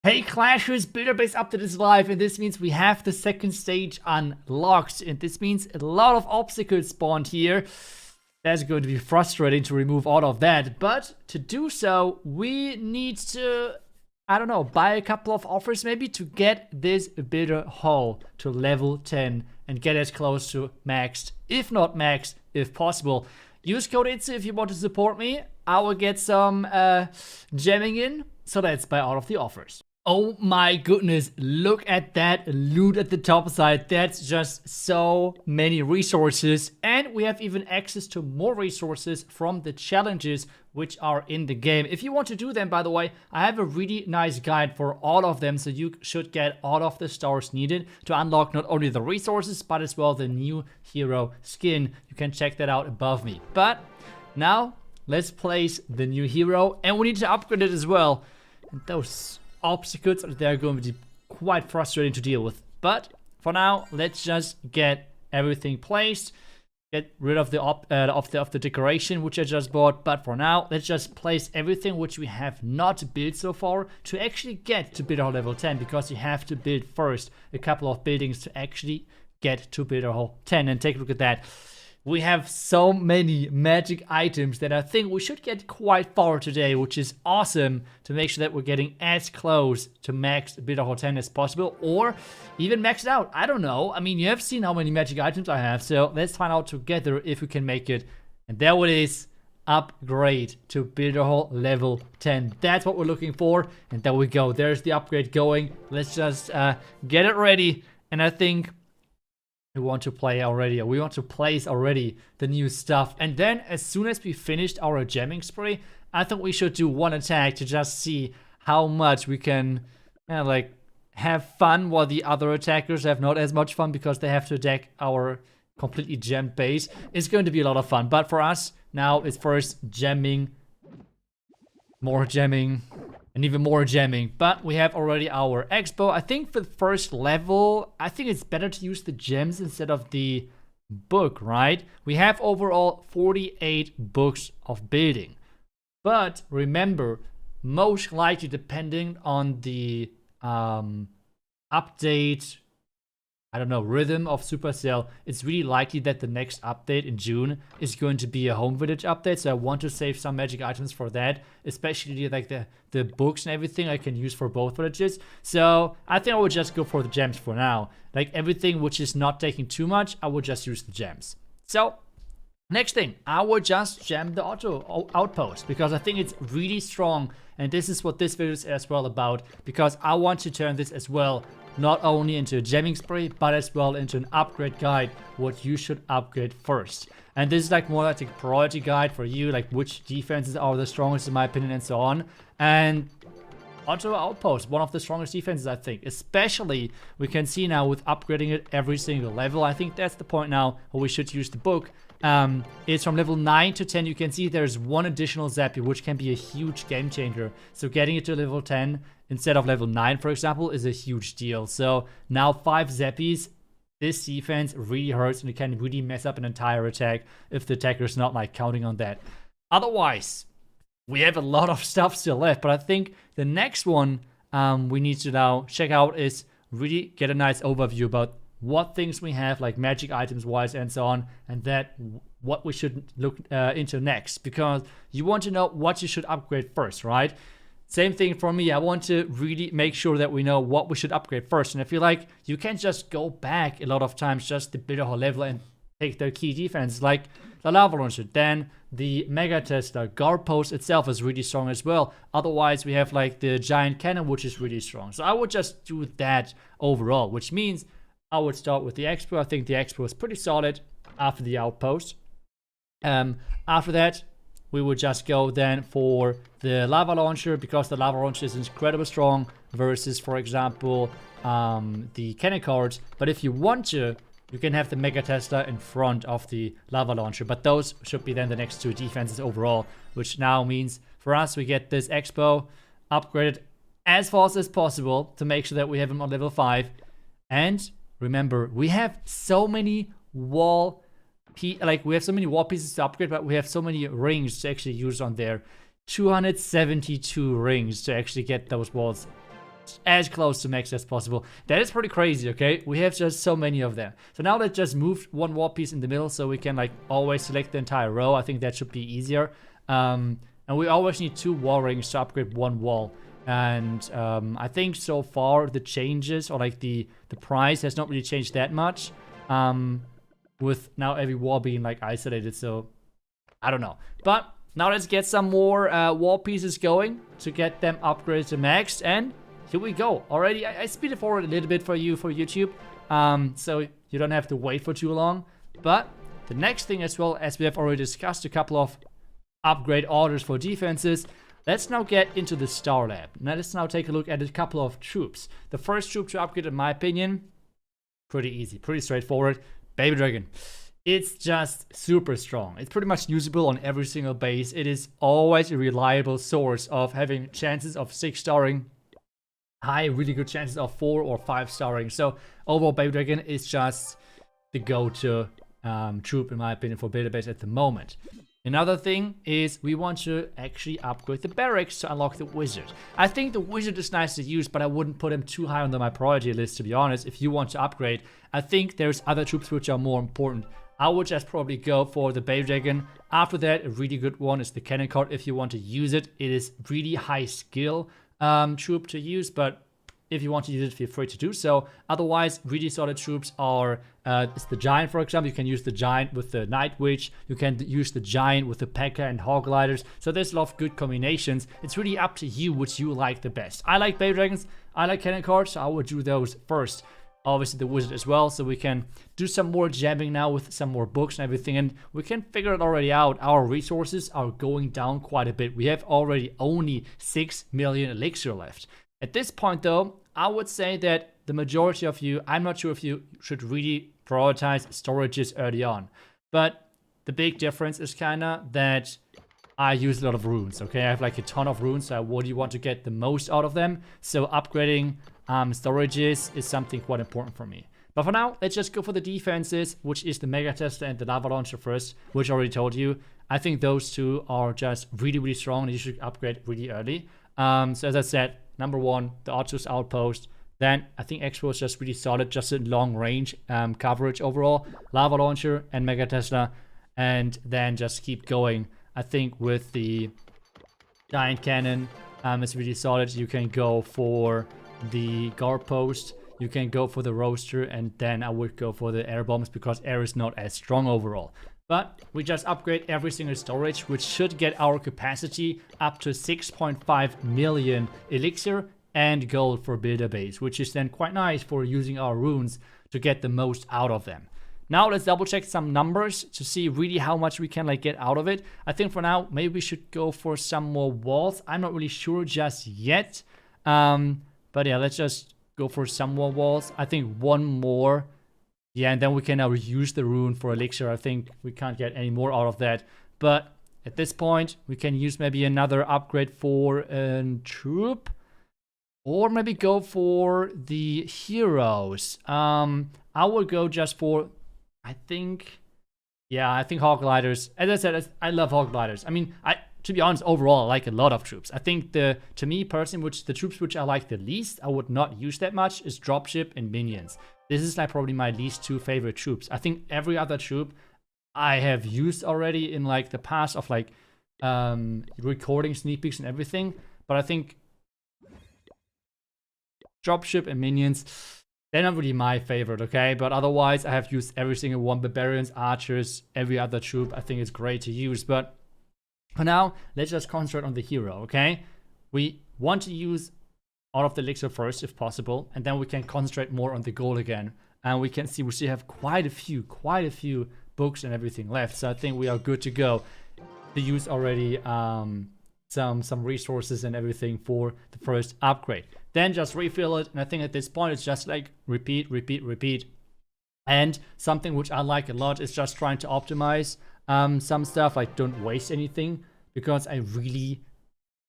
Hey Clashers, Builder Base Update is live, and this means we have the second stage unlocked, and this means a lot of obstacles spawned here. That's going to be frustrating to remove all of that, but to do so, we need to, I don't know, buy a couple of offers maybe to get this Builder Hall to level 10 and get as close to maxed, if not maxed, if possible. Use code iTzu if you want to support me. I will get some gemming in, so let's buy all of the offers. Oh my goodness, look at that loot at the top side. That's just so many resources. And we have even access to more resources from the challenges which are in the game. If you want to do them, by the way, I have a really nice guide for all of them. So you should get all of the stars needed to unlock not only the resources, but as well the new hero skin. You can check that out above me. But now let's place the new hero. And we need to upgrade it as well. And those obstacles, they're going to be quite frustrating to deal with, but for now let's just get everything placed, get rid of the decoration which I just bought. But for now, let's just place everything which we have not built so far to actually get to builder hall level 10, because you have to build first a couple of buildings to actually get to builder hall 10. And take a look at that. We have so many magic items that I think we should get quite far today, which is awesome, to make sure that we're getting as close to max Builder Hall 10 as possible, or even maxed out. I don't know. I mean, you have seen how many magic items I have, so let's find out together if we can make it. And there it is. Upgrade to Builder Hall level 10. That's what we're looking for. And there we go. There's the upgrade going. Let's just get it ready. And I think we want to play already. We want to place already the new stuff. And then as soon as we finished our gemming spree, I think we should do one attack to just see how much we can like have fun, while the other attackers have not as much fun because they have to attack our completely gemmed base. It's going to be a lot of fun. But for us, now it's first gemming, more gemming, and even more gemming. But we have already our expo. I think for the first level, I think it's better to use the gems instead of the book, right? We have overall 48 books of building. But remember, most likely depending on the update, I don't know, rhythm of Supercell, it's really likely that the next update in June is going to be a home village update. So I want to save some magic items for that, especially like the books and everything I can use for both villages. So I think I would just go for the gems for now. Like everything which is not taking too much, I would just use the gems. So next thing, I will just gem the auto outpost, because I think it's really strong. And this is what this video is as well about, because I want to turn this as well not only into a gemming spree, but as well into an upgrade guide, what you should upgrade first. And this is like more like a priority guide for you, like which defenses are the strongest in my opinion and so on. And Auto Outpost, one of the strongest defenses, I think. Especially, we can see now with upgrading it every single level. I think that's the point now where we should use the book. It's from level 9 to 10. You can see there's one additional Zappy, which can be a huge game changer. So getting it to level 10 instead of level 9, for example, is a huge deal. So now 5 Zappies. This defense really hurts, and it can really mess up an entire attack if the attacker's not like counting on that. Otherwise, we have a lot of stuff still left, but I think the next one we need to now check out is really get a nice overview about what things we have, like magic items wise and so on, and that what we should look into next, because you want to know what you should upgrade first, right? Same thing for me. I want to really make sure that we know what we should upgrade first. And I feel like you can't just go back a lot of times just to build a whole level and take their key defense, like the lava launcher. Then the mega tester, guard post itself is really strong as well. Otherwise, we have like the giant cannon, which is really strong. So I would just do that overall, which means I would start with the expo. I think the expo is pretty solid after the outpost. After that, we would just go then for the lava launcher, because the lava launcher is incredibly strong versus, for example, the cannon cards. But if you want to, you can have the Mega Tesla in front of the lava launcher. But those should be then the next two defenses overall, which now means for us, we get this expo upgraded as fast as possible to make sure that we have him on level 5. And remember, we have so many wall pieces to upgrade, but we have so many rings to actually use on there. 272 rings to actually get those walls as close to max as possible. That is pretty crazy, okay? We have just so many of them. So now let's just move one wall piece in the middle so we can like always select the entire row. I think that should be easier. And we always need 2 wall rings to upgrade 1 wall. And I think so far the changes, or like the price has not really changed that much. With now every wall being like isolated, so I don't know. But now let's get some more wall pieces going to get them upgraded to max. And here we go. Already, I speed it forward a little bit for you for YouTube, so you don't have to wait for too long. But the next thing, as well as we have already discussed a couple of upgrade orders for defenses, let's now get into the Star Lab. Now let's now take a look at a couple of troops. The first troop to upgrade, in my opinion, pretty easy, pretty straightforward. Baby Dragon. It's just super strong. It's pretty much usable on every single base. It is always a reliable source of having chances of 6-starring, high, really good chances of 4 or 5-starring. So overall, Baby Dragon is just the go-to troop, in my opinion, for builder base at the moment. Another thing is we want to actually upgrade the barracks to unlock the wizard. I think the wizard is nice to use, but I wouldn't put him too high on my priority list, to be honest. If you want to upgrade, I think there's other troops which are more important. I would just probably go for the Baby Dragon. After that, a really good one is the cannon cart if you want to use it. It is really high skill troop to use, but if you want to use it, feel free to do so. Otherwise, really solid troops are it's the Giant, for example. You can use the Giant with the Night Witch. You can use the Giant with the P.E.K.K.A. and Hog Gliders. So there's a lot of good combinations. It's really up to you which you like the best. I like Baby Dragons. I like Cannon Cards, so I would do those first. Obviously the Wizard as well, so we can do some more jamming now with some more books and everything, and we can figure it already out. Our resources are going down quite a bit. We have already only 6 million elixir left. At this point though, I would say that the majority of you, I'm not sure if you should really prioritize storages early on, but the big difference is kinda that I use a lot of runes, okay? I have like a ton of runes, so I really want to get the most out of them. So upgrading storages is something quite important for me. But for now, let's just go for the defenses, which is the Mega Tester and the Lava Launcher first, which I already told you. I think those two are just really, really strong, and you should upgrade really early. So as I said, number 1, the iTzu's Outpost. Then I think Expo is just really solid, just a long range coverage overall. Lava Launcher and Mega Tesla, and then just keep going. I think with the Giant Cannon, it's really solid. You can go for the Guard Post, you can go for the Roaster, and then I would go for the Air Bombs because air is not as strong overall. But we just upgrade every single storage, which should get our capacity up to 6.5 million elixir and gold for builder base, which is then quite nice for using our runes to get the most out of them. Now let's double check some numbers to see really how much we can like get out of it. I think for now, maybe we should go for some more walls. I'm not really sure just yet. But yeah, let's just go for some more walls. I think 1 more. Yeah, and then we can now use the rune for elixir. I think we can't get any more out of that. But at this point, we can use maybe another upgrade for a troop. Or maybe go for the heroes. I would go just for, I think Hog Gliders. As I said, I love Hog Gliders. I mean, to be honest, overall, I like a lot of troops. I think to me personally, the troops which I like the least, I would not use that much, is Dropship and Minions. This is like probably my least 2 favorite troops. I think every other troop I have used already in like the past of like recording sneak peeks and everything. But I think Dropship and Minions, they're not really my favorite, okay? But otherwise, I have used every single one. Barbarians, Archers, every other troop. I think it's great to use. But for now, let's just concentrate on the hero, okay? We want to use all of the elixir first, if possible. And then we can concentrate more on the gold again. And we can see we still have quite a few books and everything left. So I think we are good to go to use already some resources and everything for the first upgrade. Then just refill it, and I think at this point it's just like repeat. And something which I like a lot is just trying to optimize some stuff, like don't waste anything, because I really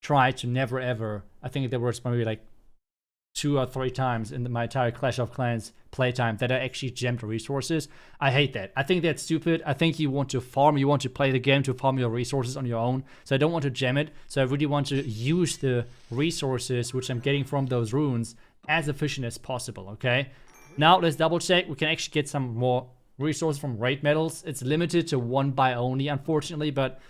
try to never ever, I think there was maybe like 2 or 3 times in my entire Clash of Clans playtime that I actually gemmed resources. I hate that. I think that's stupid. I think you want to farm, you want to play the game to farm your resources on your own. So I don't want to gem it. So I really want to use the resources which I'm getting from those runes as efficient as possible, okay? Now let's double check. We can actually get some more resources from raid medals. It's limited to 1 buy only, unfortunately, but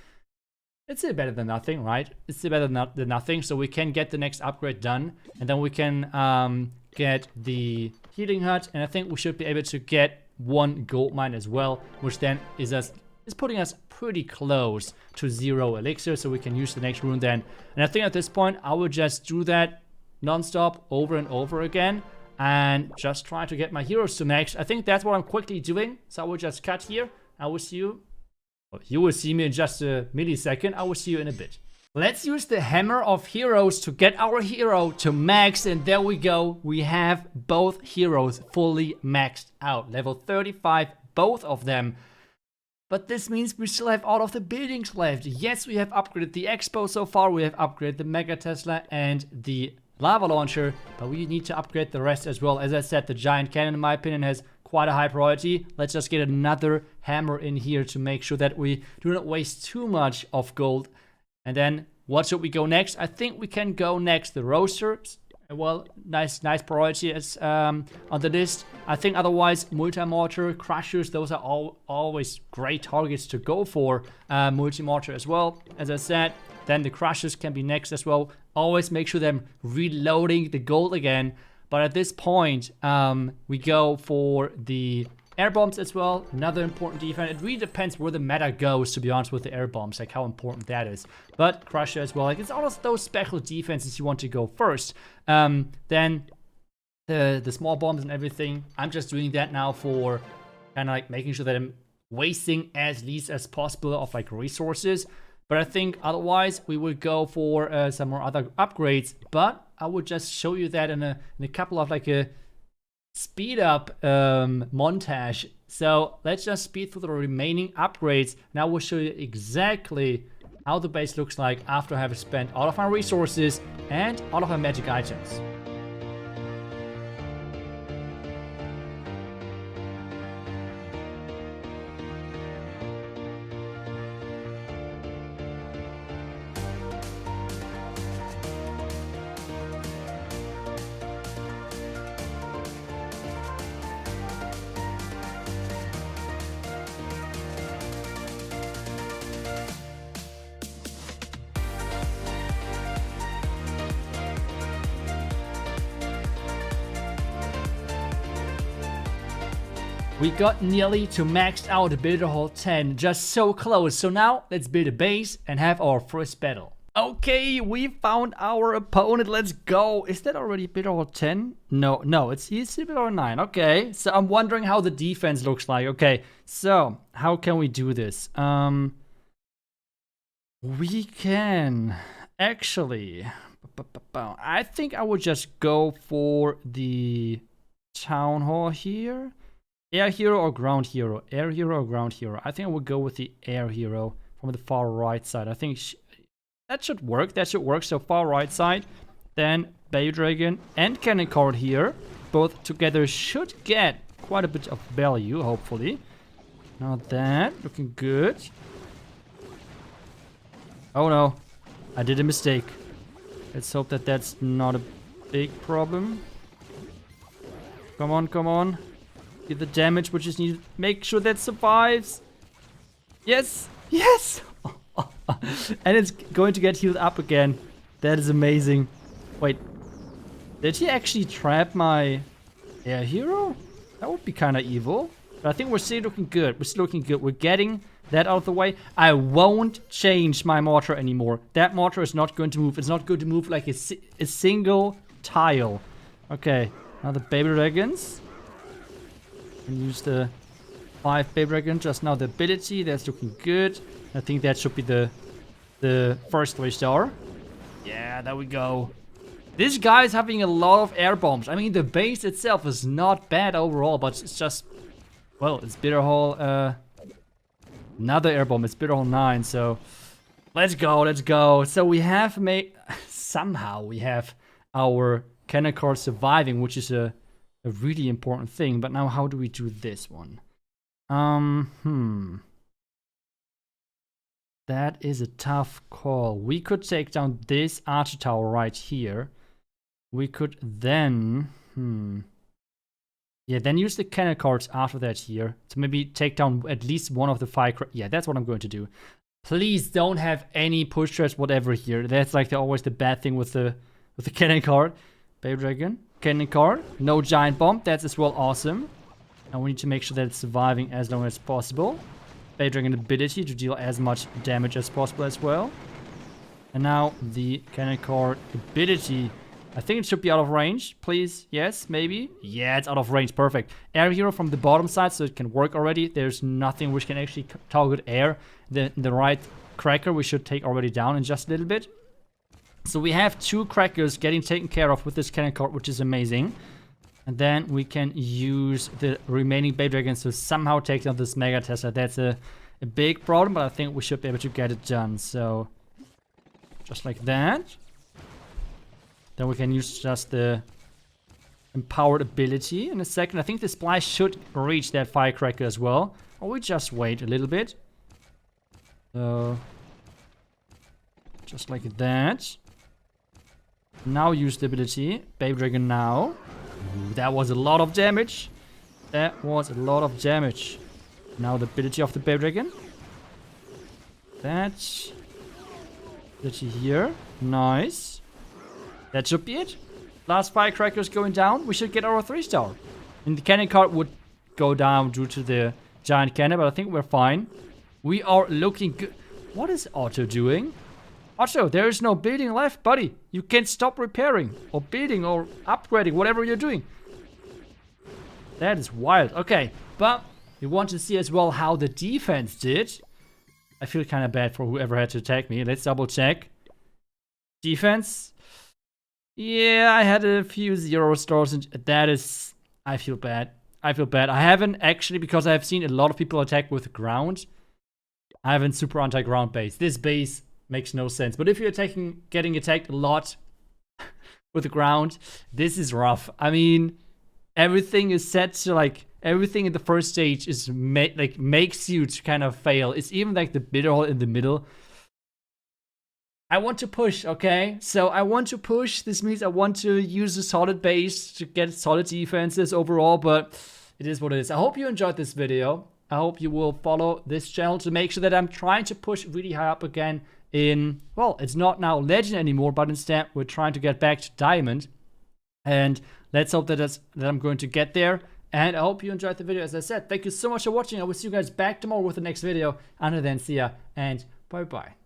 it's still better than nothing, right? It's still better than nothing. So we can get the next upgrade done, and then we can get the healing hut, and I think we should be able to get 1 gold mine as well, which then is putting us pretty close to 0 elixir, so we can use the next rune then. And I think at this point I will just do that non-stop over and over again and just try to get my heroes to max. I think that's what I'm quickly doing. So I will just cut here. I will see you. Well, you will see me in just a millisecond. I will see you in a bit. Let's use the hammer of heroes to get our hero to max, and there we go. We have both heroes fully maxed out. Level 35, both of them. But this means we still have all of the buildings left. Yes, we have upgraded the Expo so far. We have upgraded the Mega Tesla and the Lava Launcher, but we need to upgrade the rest as well. As I said, the Giant Cannon, in my opinion, has quite a high priority. Let's just get another hammer in here to make sure that we do not waste too much of gold. And then, what should we go next? I think we can go next the Roasters. Well, nice priority as on the list. I think otherwise, Multi-Mortar, Crushers, those are always great targets to go for. Multi-Mortar as well, as I said. Then the Crushers can be next as well. Always make sure that I'm reloading the gold again. But at this point, we go for the air bombs as well. Another important defense. It really depends where the meta goes, to be honest, with the air bombs, like how important that is. But Crusher as well. Like, it's all of those special defenses you want to go first. Then the small bombs and everything. I'm just doing that now for kind of like making sure that I'm wasting as least as possible of like resources. But I think otherwise we will go for some more other upgrades. But I will just show you that in a couple of like a speed up montage. So let's just speed through the remaining upgrades. Now we'll show you exactly how the base looks like after I have spent all of my resources and all of my magic items. We got nearly to maxed out Builder Hall 10, just so close. So now let's build a base and have our first battle. Okay, we found our opponent. Let's go. Is that already Builder Hall 10? No, it's Builder Hall 9. Okay, so I'm wondering how the defense looks like. Okay, so how can we do this? We can actually. I think I would just go for the Town Hall here. Air hero or ground hero? Air hero or ground hero? I think I would go with the air hero from the far right side. I think that should work. So far right side. Then Bay Dragon and Cannon Card here. Both together should get quite a bit of value, hopefully. Now that, looking good. Oh no, I did a mistake. Let's hope that that's not a big problem. Come on. Get the damage, which is needed. Make sure that survives. Yes. And it's going to get healed up again. That is amazing. Wait. Did he actually trap my air hero? That would be kind of evil. But I think we're still looking good. We're getting that out of the way. I won't change my mortar anymore. That mortar is not going to move. It's not going to move like a single tile. Okay. Now the baby dragons. And use the 5 baby dragon. Just now the ability. That's looking good. I think that should be the first 3-star. Yeah, there we go. This guy is having a lot of air bombs. I mean, the base itself is not bad overall, but it's just, well, it's Bitter Hall. Another air bomb. It's Bitter Hall 9. So let's go. So we have made, somehow we have our cannon cart surviving, which is a really important thing. But now how do we do this one? That is a tough call. We could take down this archer tower right here. We could then... Yeah, then use the cannon carts after that here to maybe take down at least one of the fire... Yeah, that's what I'm going to do. Please don't have any push threats, whatever here. That's like always the bad thing with the cannon cart. Baby Dragon, cannon cart, no giant bomb. That's as well awesome. And we need to make sure that it's surviving as long as possible. Baby Dragon ability to deal as much damage as possible as well. And now the cannon cart ability. I think it should be out of range. Please, yes, maybe. Yeah, it's out of range. Perfect. Air hero from the bottom side, so it can work already. There's nothing which can actually target air. The right cracker we should take already down in just a little bit. So we have 2 crackers getting taken care of with this cannon cart, which is amazing. And then we can use the remaining Baby Dragons to somehow take down this Mega Tesla. That's a big problem, but I think we should be able to get it done. So, just like that. Then we can use just the empowered ability in a second. I think the splice should reach that firecracker as well. Or we just wait a little bit. So, just like that. Now use the ability. Baby Dragon now. Ooh, that was a lot of damage. That was a lot of damage. Now the ability of the Baby Dragon. That ability here. Nice. That should be it. Last firecracker is going down. We should get our 3-star. And the cannon cart would go down due to the giant cannon, but I think we're fine. We are looking good. What is Otto doing? Otto, there is no building left, buddy. You can't stop repairing or building or upgrading, whatever you're doing. That is wild. Okay, but we want to see as well how the defense did. I feel kind of bad for whoever had to attack me. Let's double check. Defense. Yeah, I had a few 0-stars, and that is... I feel bad. I feel bad. I haven't actually, because I have seen a lot of people attack with ground. I haven't super anti-ground base. This base makes no sense. But if you're getting attacked a lot with the ground, this is rough. I mean, everything is set to like... Everything in the first stage is makes you to kind of fail. It's even like the bitter hole in the middle. I want to push, okay? So I want to push. This means I want to use a solid base to get solid defenses overall, but it is what it is. I hope you enjoyed this video. I hope you will follow this channel to make sure that I'm trying to push really high up again in, well, it's not now Legend anymore, but instead we're trying to get back to Diamond. And let's hope that I'm going to get there. And I hope you enjoyed the video. As I said, thank you so much for watching. I will see you guys back tomorrow with the next video. Until then, see ya and bye-bye.